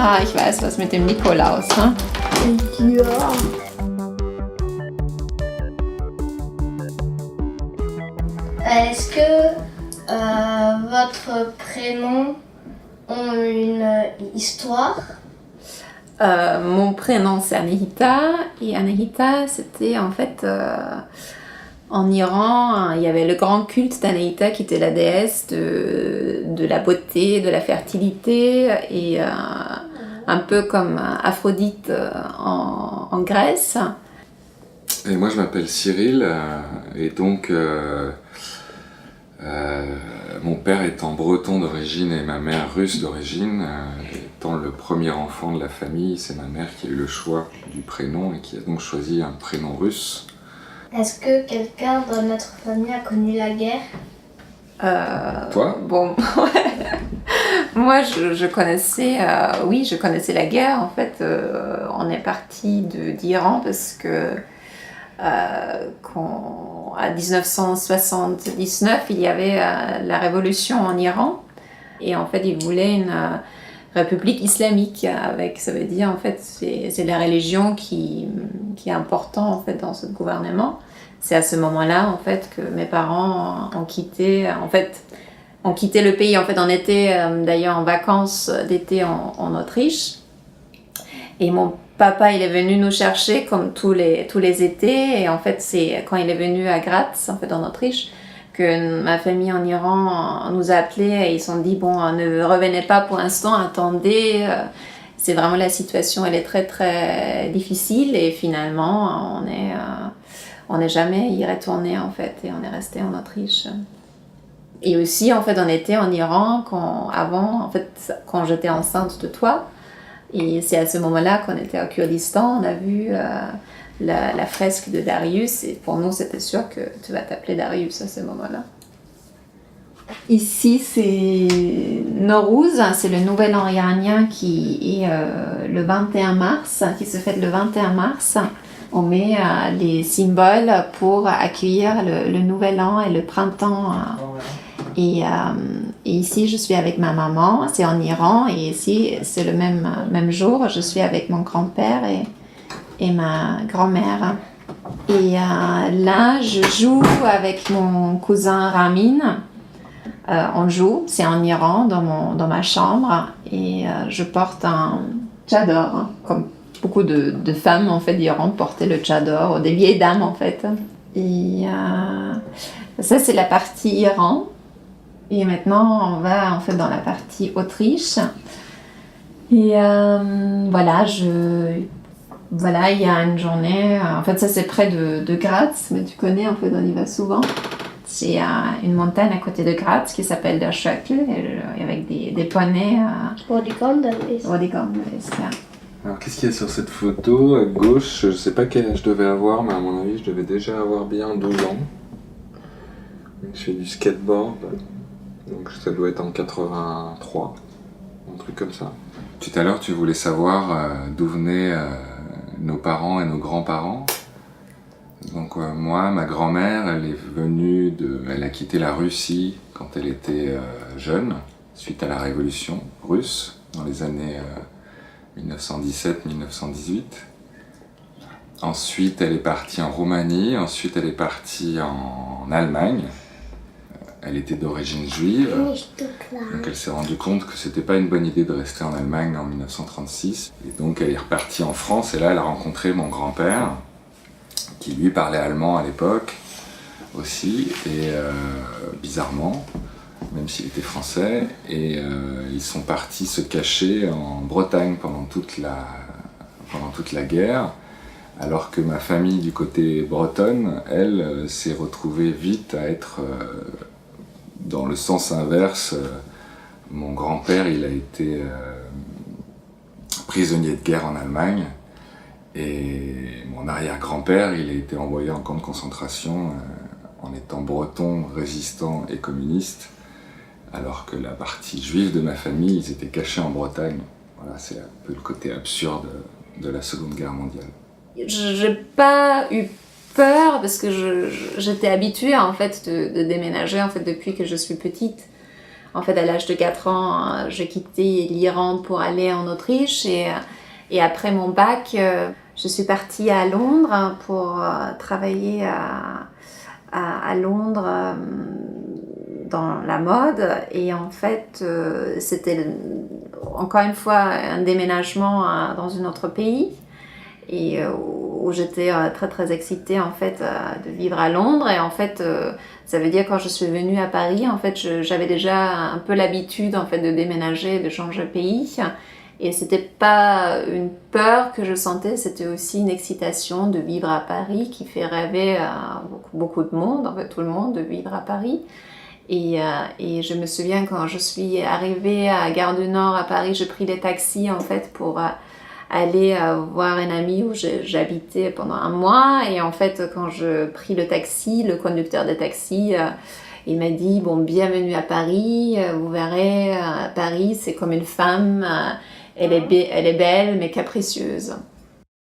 Ah, ich weiß was mit dem Nikolaus, ne? Ja. Est-ce que votre prénom a une histoire? Mon prénom c'est Anahita et Anahita c'était en fait en Iran il y avait le grand culte d'Anahita qui était la déesse de la beauté, de la fertilité et un peu comme Aphrodite en Grèce. Et moi je m'appelle Cyril et donc mon père étant breton d'origine et ma mère russe d'origine, étant le premier enfant de la famille, c'est ma mère qui a eu le choix du prénom et qui a donc choisi un prénom russe. Est-ce que quelqu'un dans notre famille a connu la guerre? Toi? Bon, moi je connaissais, oui je connaissais la guerre en fait. On est parti d'Iran parce que à 1979, il y avait la révolution en Iran et en fait ils voulaient une république islamique avec, ça veut dire en fait c'est la religion qui est important en fait dans ce gouvernement. C'est à ce moment-là en fait que mes parents ont quitté le pays. En fait on était d'ailleurs en vacances d'été en Autriche et mon papa, il est venu nous chercher comme tous les étés et en fait c'est quand il est venu à Graz, en fait en Autriche, que ma famille en Iran nous a appelés et ils se sont dit bon ne revenez pas pour l'instant, attendez, c'est vraiment la situation, elle est très très difficile et finalement on n'est jamais y retourné en fait et on est resté en Autriche. Et aussi en fait on était en Iran quand j'étais enceinte de toi. Et c'est à ce moment-là qu'on était au Kurdistan, on a vu la fresque de Darius et pour nous c'était sûr que tu vas t'appeler Darius à ce moment-là. Ici c'est Nowruz, c'est le nouvel an iranien qui est le 21 mars, qui se fête le 21 mars. On met les symboles pour accueillir le nouvel an et le printemps. Et ici, je suis avec ma maman, c'est en Iran, et ici, c'est le même jour, je suis avec mon grand-père et ma grand-mère. Et là, je joue avec mon cousin Ramin. On joue, c'est en Iran, dans ma chambre, et je porte un tchador, comme beaucoup de femmes en fait d'Iran portaient le tchador, des vieilles dames en fait. Et ça, c'est la partie Iran. Et maintenant, on va en fait dans la partie Autriche. Et voilà, il y a une journée. En fait, ça c'est près de Graz, mais tu connais, en fait, on y va souvent. C'est une montagne à côté de Graz qui s'appelle der Schöckl, avec des poneys. Bodyguard. Alors qu'est-ce qu'il y a sur cette photo à gauche? Je sais pas quel âge je devais avoir, mais à mon avis je devais déjà avoir bien 12 ans. Je fais du skateboard. Donc ça doit être en 83, un truc comme ça. Tout à l'heure, tu voulais savoir d'où venaient nos parents et nos grands-parents. Donc moi, ma grand-mère, elle a quitté la Russie quand elle était jeune, suite à la révolution russe, dans les années 1917-1918. Ensuite, elle est partie en Roumanie, ensuite elle est partie en Allemagne. Elle était d'origine juive, donc elle s'est rendue compte que c'était pas une bonne idée de rester en Allemagne en 1936. Et donc elle est repartie en France et là elle a rencontré mon grand-père, qui lui parlait allemand à l'époque aussi, et bizarrement, même s'il était français, et ils sont partis se cacher en Bretagne pendant toute la guerre. Alors que ma famille du côté bretonne, elle, s'est retrouvée vite à être dans le sens inverse. Mon grand-père, il a été prisonnier de guerre en Allemagne et mon arrière-grand-père, il a été envoyé en camp de concentration en étant breton, résistant et communiste, alors que la partie juive de ma famille, ils étaient cachés en Bretagne. Voilà, c'est un peu le côté absurde de la Seconde Guerre mondiale. J'ai pas eu peur parce que j'étais habituée en fait de déménager en fait depuis que je suis petite. En fait, à l'âge de 4 ans, j'ai quitté l'Iran pour aller en Autriche et après mon bac, je suis partie à Londres pour travailler à Londres dans la mode. Et en fait, c'était encore une fois un déménagement dans un autre pays et où j'étais très très excitée en fait de vivre à Londres. Et en fait, ça veut dire quand je suis venue à Paris, en fait, j'avais déjà un peu l'habitude en fait de déménager, de changer de pays. Et c'était pas une peur que je sentais, c'était aussi une excitation de vivre à Paris qui fait rêver à beaucoup de monde, en fait tout le monde, de vivre à Paris. Et je me souviens quand je suis arrivée à Gare du Nord à Paris, j'ai pris les taxis en fait pour aller voir un ami où j'habitais pendant un mois. Et en fait, quand je pris le taxi, le conducteur de taxi, il m'a dit « Bon, bienvenue à Paris, vous verrez, Paris c'est comme une femme, elle est belle mais capricieuse ».